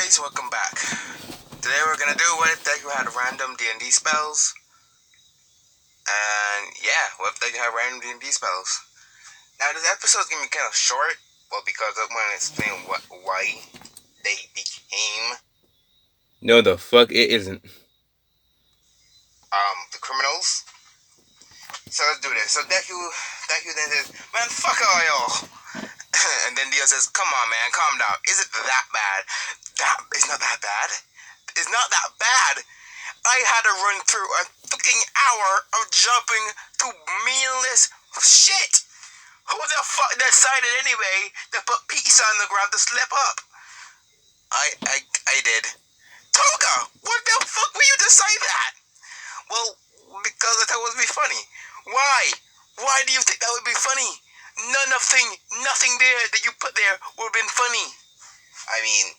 guys, welcome back. Today we're gonna do what if Deku had random D&D spells. And yeah, what if Deku had random D&D spells. Now this episode's gonna be kind of short, well because I'm gonna explain why they became No, the fuck it isn't. the criminals. So let's do this. So Deku then says, "Man, fuck all y'all." And then Dio says, "Come on, man, calm down. Is it that bad? It's not that bad. It's not that bad. I had to run through a fucking hour of jumping through meaningless shit. Who the fuck decided anyway to put pizza on the ground to slip up? I did. Toga, what the fuck will you decide that? Well, because I thought it would be funny. Why? Why do you think that would be funny? Nothing there that you put there would have been funny. I mean,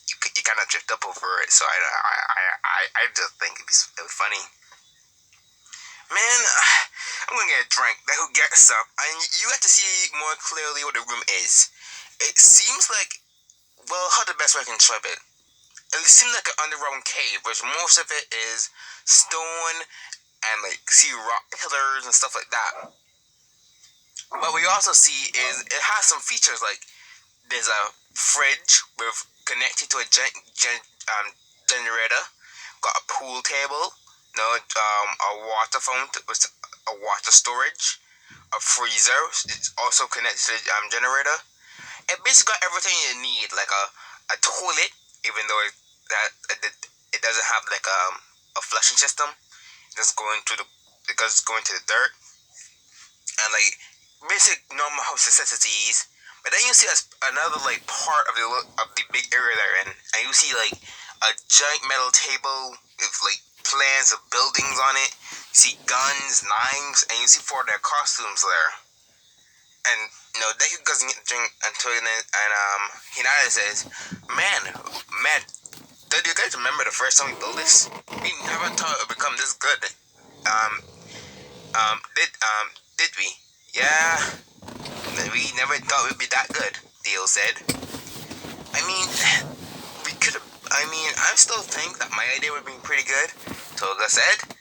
you kind of drift up over it, so I just think it was funny. Man, I'm gonna get a drink. That who gets some, and you get to see more clearly what the room is. It seems like, well, how the best way I can describe it? It seems like an underground cave, which most of it is stone and like see rock pillars and stuff like that. What we also see is it has some features like there's a fridge with connected to a generator, got a pool table, a water fountain with a water storage, a freezer. It's also connected to the generator. It basically got everything you need, like a toilet, even though it doesn't have like a flushing system. Just going to the because it's going to the dirt and like basic normal house necessities. But then you see another like part of the big area they're in, and you see like a giant metal table with like plans of buildings on it. You see guns, knives, and you see four of their costumes there. And Deku doesn't get the drink until Hinata says, "Man, do you guys remember the first time we built this? We never thought it would become this good. Um, did we? Yeah, we never thought we'd be that good." Dio said. I mean, we could have. I still think that my idea would be pretty good. Toga said.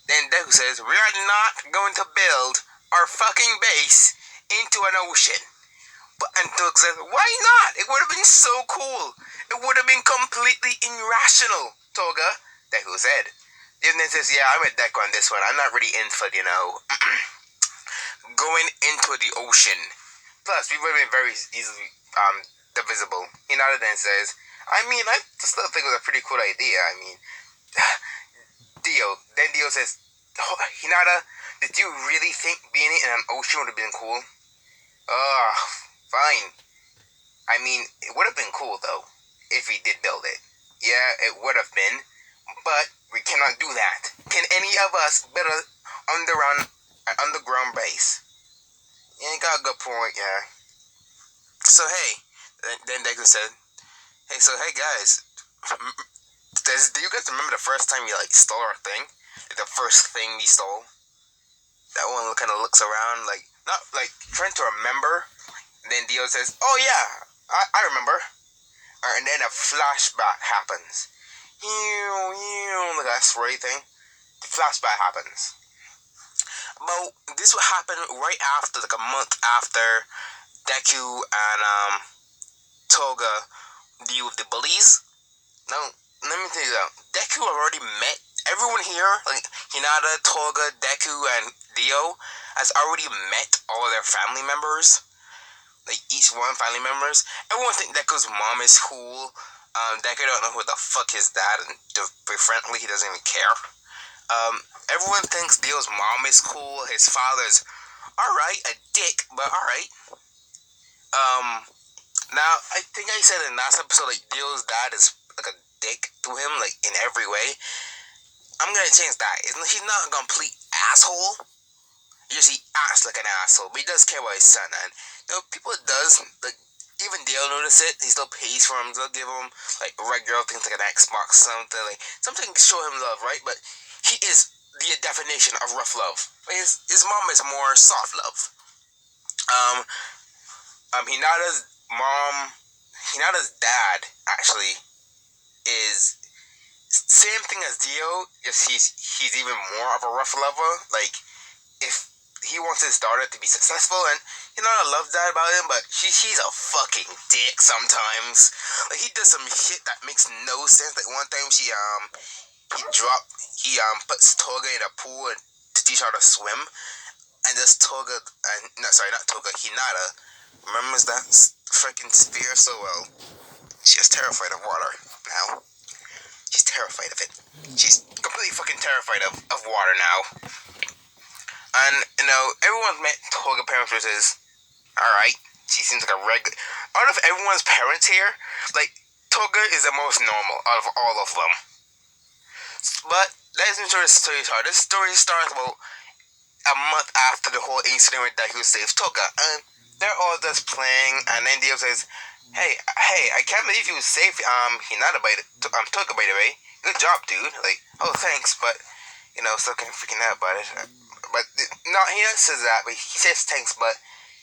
Then Deku says, "We are not going to build our fucking base into an ocean." And Toga says, "Why not? It would have been so cool. It would have been completely irrational." Toga, Deku said. Then says, "Yeah, I'm with Deku on this one. I'm not really in for, going into the ocean. Plus, we would have been very easily divisible." Hinata then says, I still think it was a pretty cool idea. Dio says, "Hinata, did you really think being in an ocean would have been cool?" Fine. It would have been cool though, if we did build it. Yeah, it would have been, but we cannot do that. Can any of us build an underground base? Yeah, you got a good point, yeah. So hey, then Deku said, hey guys, do you guys remember the first time you like stole our thing? Like, the first thing we stole? That one kind of looks around, like not like trying to remember. And then Dio says, "Oh yeah, I remember." And then a flashback happens. Like that spray thing. The flashback happens. But this would happen right after, like a month after Deku and Toga deal with the bullies. Now, let me tell you that Deku already met everyone here, like Hinata, Toga, Deku, and Dio, has already met all of their family members. Like each one family members. Everyone think Deku's mom is cool. Deku don't know who the fuck his dad, and to be frankly, he doesn't even care. Everyone thinks Dio's mom is cool. His father's alright, a dick, but alright. Now I think I said in last episode like Dio's dad is like a dick to him, like in every way. I'm gonna change that. He's not a complete asshole. He acts like an asshole, but he does care about his son, and people does like. Even Dio notice it. He still pays for him. They'll give him like regular things like an Xbox, something to show him love, right? But he is the definition of rough love. His mom is more soft love. Hinata's mom Hinata's dad actually is same thing as Dio. Just he's even more of a rough lover. Like if he wants his daughter to be successful, and Hinata loves that about him, but she's a fucking dick sometimes. Like he does some shit that makes no sense. Like one time he puts Toga in a pool to teach her how to swim, and this Toga and no sorry not Toga Hinata remembers that freaking sphere so well. She's terrified of water now. She's terrified of it. She's completely fucking terrified of water now. And, everyone's met Toga parents, which is alright. She seems like a regular. Out of everyone's parents here, like, Toga is the most normal out of all of them. But, let's ensure the story starts. This story starts about a month after the whole incident with Deku saves Toga. And they're all just playing, and then Dio says, Hey, I can't believe you saved Hinata Toga, by the way. Good job, dude. Like, oh thanks, but still kind of freaking out about it. But no, he not says that, but he says thanks. But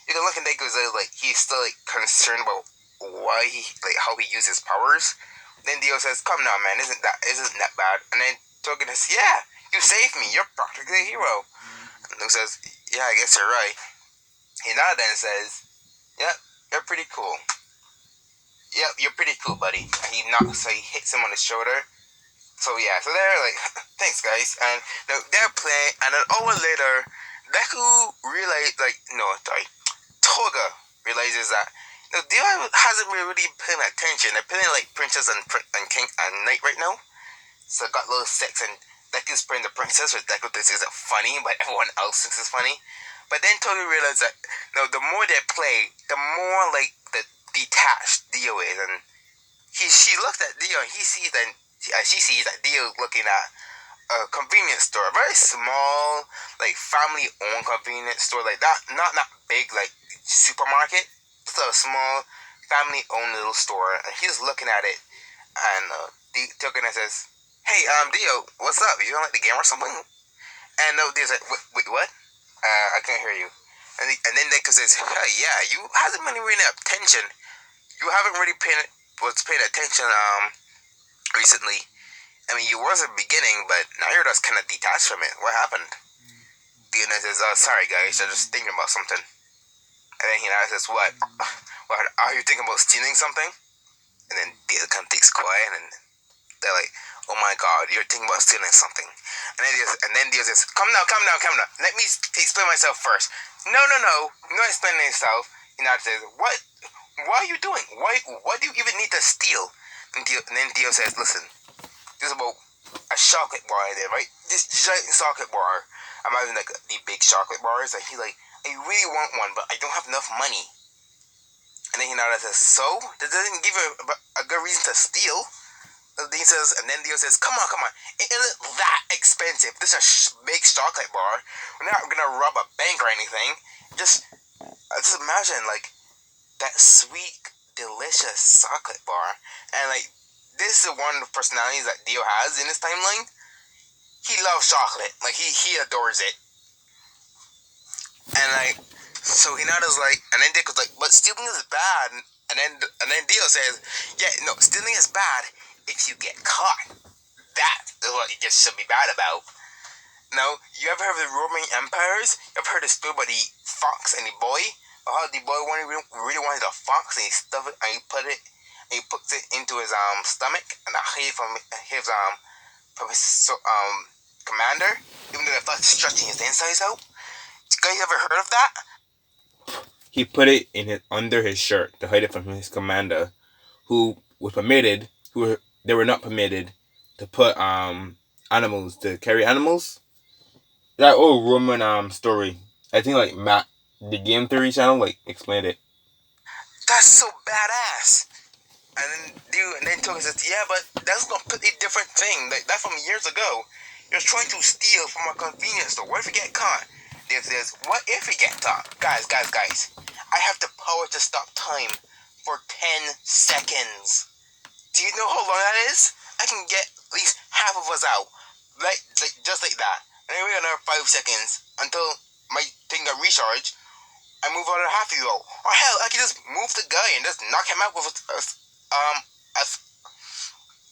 you can look at Deku's like he's still like concerned about why how he uses powers. Then Dio says, "Come now, man, isn't that bad?" And then Togen says, "Yeah, you saved me. You're practically a hero." And Luke says, "Yeah, I guess you're right." Hinata then says, "Yep, you're pretty cool. Yep, you're pretty cool, buddy." And he hits him on the shoulder. So yeah, so they're like, thanks guys, and they're playing, and an hour later, Deku Toga realizes that Dio hasn't really paying attention. They're playing like Princess and King and Knight right now, so got a little sex, and Deku's playing the princess, which Deku thinks is funny, but everyone else thinks it's funny. But then Toga realizes that the more they play, the more like the detached Dio is, and she looks at Dio, and she sees that Dio looking at a convenience store, a very small, like family-owned convenience store, like that, not big, like supermarket, just a small family-owned little store. And he's looking at it, and Dio says, "Hey, Dio, what's up? You don't like the game or something?" And Dio's like, "Wait, what? I can't hear you." And then Deku says, "Hey, yeah, you hasn't been really attention. You haven't really was paying attention recently. I mean, you was at the beginning, but now you're just kind of detached from it. What happened?" Diana says, "Sorry guys, I'm just thinking about something." And then Hinata says, "What? What? Are you thinking about stealing something?" And then Diana kind of takes quiet, and they're like, "Oh my God, you're thinking about stealing something." And then Diana says, "Come now. Let me explain myself first." No, not explaining yourself. Hinata says, "What? What are you doing? What do you even need to steal?" And then Dio says, "Listen, there's about a chocolate bar in there, right? This giant chocolate bar. I'm having like the big chocolate bars. And he's like, I really want one, but I don't have enough money." And then Hinata says, "So? That doesn't give you a good reason to steal." And then Dio says, Come on. It isn't that expensive. This is a big chocolate bar. We're not gonna rob a bank or anything. Just imagine like that sweet, delicious chocolate bar. And like this is one of the personalities that Dio has in his timeline. He loves chocolate. Like he adores it. And like so Hinata's like, and then Dick was like, "But stealing is bad." And then Dio says, "Yeah, no, stealing is bad if you get caught. That is what it just should be bad about." Now, you ever heard of the Roman empires? You ever heard the story about the fox and the boy? Or how the boy really wanted a fox, and he stuffed it, and he puts it into his stomach, and I hid from his commander, even though the fox is stretching his insides out. You guys ever heard of that? He put it under his shirt to hide it from his commander, who they were not permitted to put animals to carry animals. That old Roman story. I think like Matt, the Game Theory channel, like explained it. That's so badass. And then Toga says, "Yeah, but that's a completely different thing. Like that from years ago. You're trying to steal from a convenience store. What if you get caught?" Then says, "What if we get caught? Guys. I have the power to stop time for 10 seconds. Do you know how long that is? I can get at least half of us out. Like just like that. And then we got another 5 seconds until my thing got recharged. I move out of half of you. Or hell, I can just move the guy and just knock him out with a,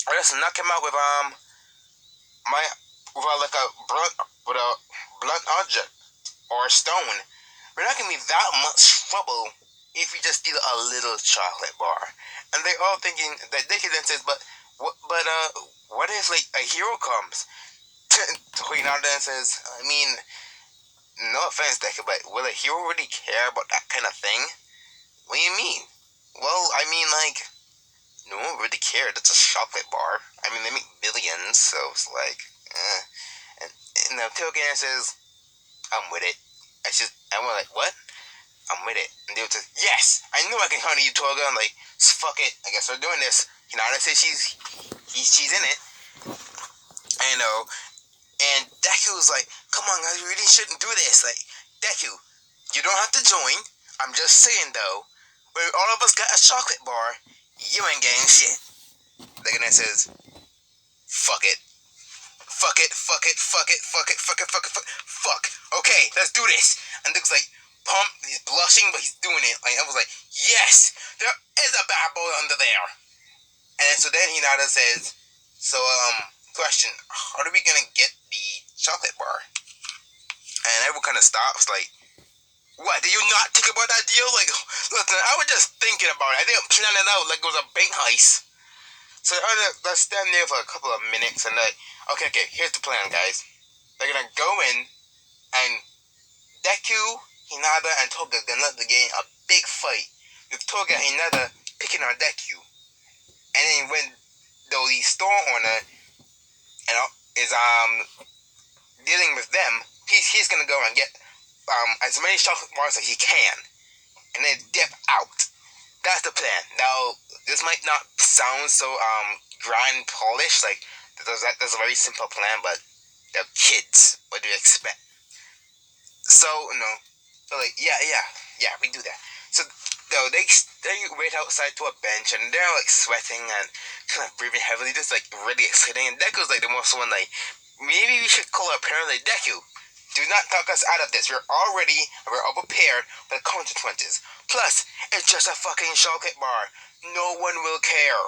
or just knock him out with my with like a blunt object or a stone. We're not gonna be that much trouble if we just deal a little chocolate bar. And they're all thinking that they can then says, what if like a hero comes? Hinata then says, I mean, no offense, Deku, but will a hero really care about that kind of thing? What do you mean? Well, I mean, like, no one really cared. It's a chocolate bar. I mean, they make billions, so it's like, eh. And the Togean says, I'm with it. I went like, what? I'm with it. And they would say, yes, I knew I can count on you, Toga. I'm like, fuck it. I guess we're doing this. Hinata says she's in it. I know. And Deku's like, come on, guys, we really shouldn't do this. Like, Deku, you don't have to join. I'm just saying, though, when all of us got a chocolate bar, you ain't getting shit. Deku then says, fuck it. Fuck it, fuck it, fuck it, fuck it, fuck it, fuck it, fuck. Okay, let's do this. And Deku's like, pumped, he's blushing, but he's doing it. Like, I was like, yes, there is a bad boy under there. And so then Hinata says, so, question, how are we gonna get the chocolate bar? And everyone kind of stops, like, what, did you not think about that deal? Like, listen, I was just thinking about it. I didn't plan it out like it was a bank heist. So let's stand there for a couple of minutes and like, okay, here's the plan, guys. They're gonna go in and Deku, Hinata, and Toga gonna let the game a big fight with Toga and Hinata picking on Deku. And then when the store owner is dealing with them, he's gonna go and get as many chocolate bars as he can, and then dip out. That's the plan. Now, this might not sound so grand polished, like that's a very simple plan, but they're kids. What do you expect? So no, so like yeah, we do that. So no, they wait outside to a bench and they're like sweating and kind of breathing heavily, just like really exciting. And Deku's like the most one like, maybe we should call our parents like, Deku, do not talk us out of this. We're all prepared for the consequences. Plus, it's just a fucking chocolate bar. No one will care.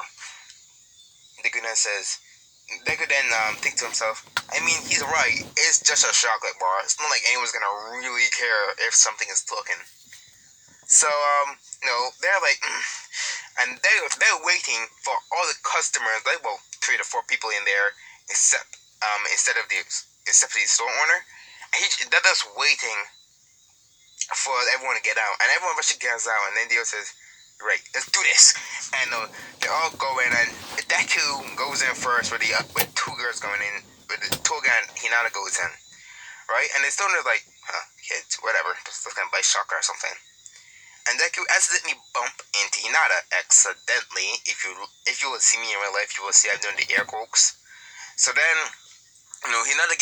Deku then says, Deku then thinks to himself, I mean, he's right. It's just a chocolate bar. It's not like anyone's gonna really care if something is cooking. So, they're like, and they're waiting for all the customers, like, well, 3 to 4 people in there, instead of the store owner. And they're just waiting for everyone to get out, and everyone rushes gets out, and then Dio says, right, let's do this. And they all go in, and Deku goes in first with 2 girls going in, with the Toga and Hinata goes in, right? And the stoner's like, kids, whatever, just gonna buy shocker or something. And Deku accidentally bump into Hinata accidentally. If you will see me in real life, you will see I'm doing the air quotes. So then, Hinata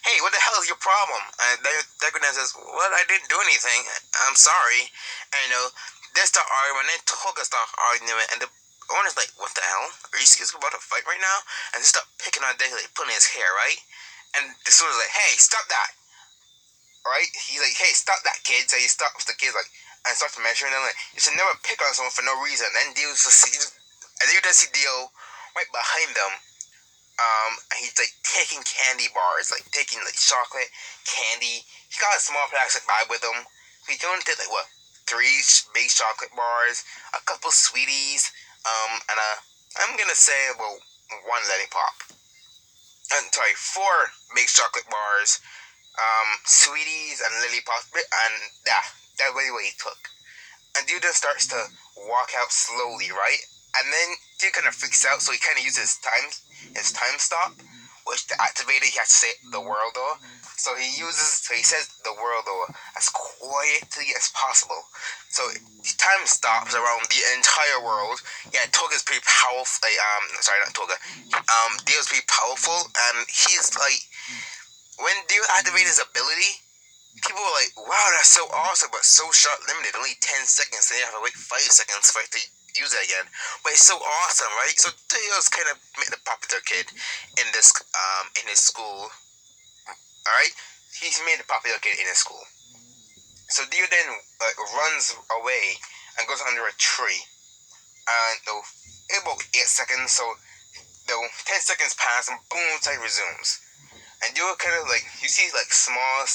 hey, what the hell is your problem? And Deku then says, well, I didn't do anything. I'm sorry. And they start arguing, and then Toga starts arguing, and the owner's like, what the hell? Are you scared about a fight right now? And they start picking on Deku, like pulling his hair, right? And the student's like, hey, stop that. Right? He's like, hey, stop that, kid. So he stops the kids, like, and starts measuring them, like, you should never pick on someone for no reason. And then Dio just see Dio right behind them. And he's like taking candy bars, like taking like chocolate candy. He got a small plastic bag with him. He's doing like what, 3 big chocolate bars, a couple sweeties, and I'm gonna say well 1 lollipop. I'm sorry, 4 big chocolate bars, sweeties and lollipops, and that's really what he took. And dude just starts to walk out slowly, right? And then dude kind of freaks out, so he kind of uses his time stop, which to activate it, he has to say the world door. So he says the world door as quietly as possible. So time stops around the entire world. Yeah, Toga's pretty powerful. Sorry, not Toga. Dio's pretty powerful, and he's like, when Dio activates his ability, people were like, wow, that's so awesome, but so short limited, only 10 seconds, then you have to wait 5 seconds for it to use it again. But it's so awesome, right? So Dio's kind of made the popular kid in his school. Alright? He's made the popular kid in his school. So Dio then runs away and goes under a tree. And about 8 seconds, so 10 seconds pass and boom, time resumes. And Dio kind of like you see like small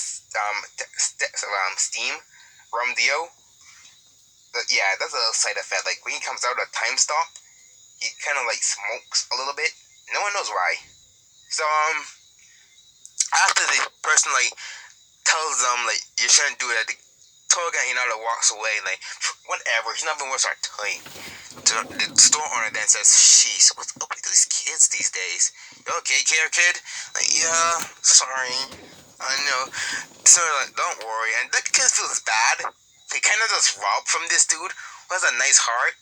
steam from Dio. Yeah, that's a side effect. Like when he comes out of time stop, he kind of like smokes a little bit. No one knows why. So after the person like tells them like you shouldn't do that, the Toga Hinata walks away like whatever. He's not even worth our time. The store owner then says, "Sheesh, what's up with these kids these days? You okay, kid? Like, yeah, sorry. I know. So like, don't worry." And that kid feels bad. He kind of just robbed from this dude who has a nice heart.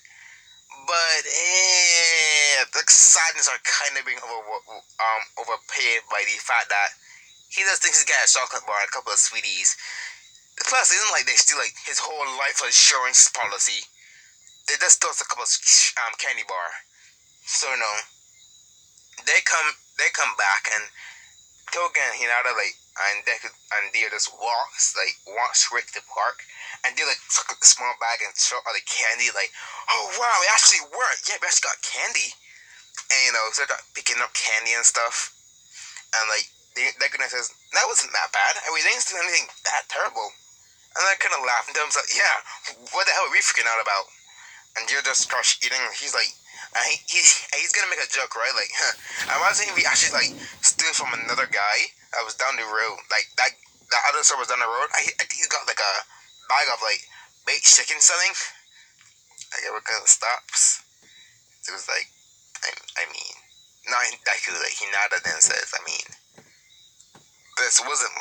But the sadness are kind of being overpaid by the fact that he just thinks he's got a chocolate bar and a couple of sweeties. Plus, it isn't like they steal like his whole life insurance policy. They just stole a couple of candy bar. So no, they come back and Toga and Hinata like and Deku and Dio just walk straight to the park and they like took a small bag and throw all the candy like, oh wow, it actually worked. Yeah, we actually got candy. And so they got picking up candy and stuff. And like Deku says, that wasn't that bad. I mean, they didn't do anything that terrible. And I kind of laughed and I was like, yeah, what the hell are we freaking out about? And Dio just starts eating. He's like, he's gonna make a joke, right? Like, I imagine if he actually like steal from another guy that was down the road, like that other store was down the road. I think he got like a bag of like baked chicken selling. Like, it kind of stops. It was like, I mean, not that cool. Like Hinata then says, I mean, this wasn't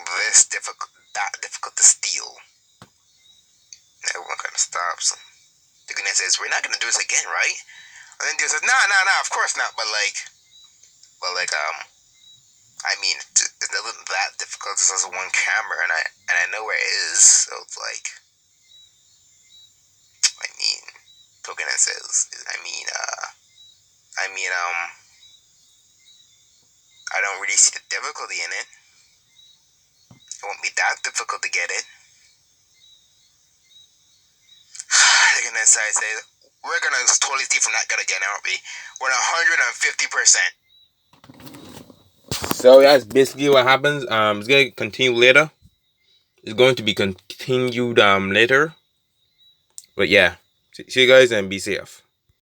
that difficult to steal. Everyone kind of stops. The goodness says, we're not gonna do this again, right? And then Dio says, nah, of course not. But I mean, it wasn't that difficult. This is one camera, and I know where it is. So it's like, I mean, Togenet says, I don't really see the difficulty in it. It won't be that difficult to get it. Togenet says, we're gonna totally steal from that guy again, aren't we? We're 150%. So that's basically what happens. It's gonna continue later. It's going to be continued later. But yeah, see you guys and be safe.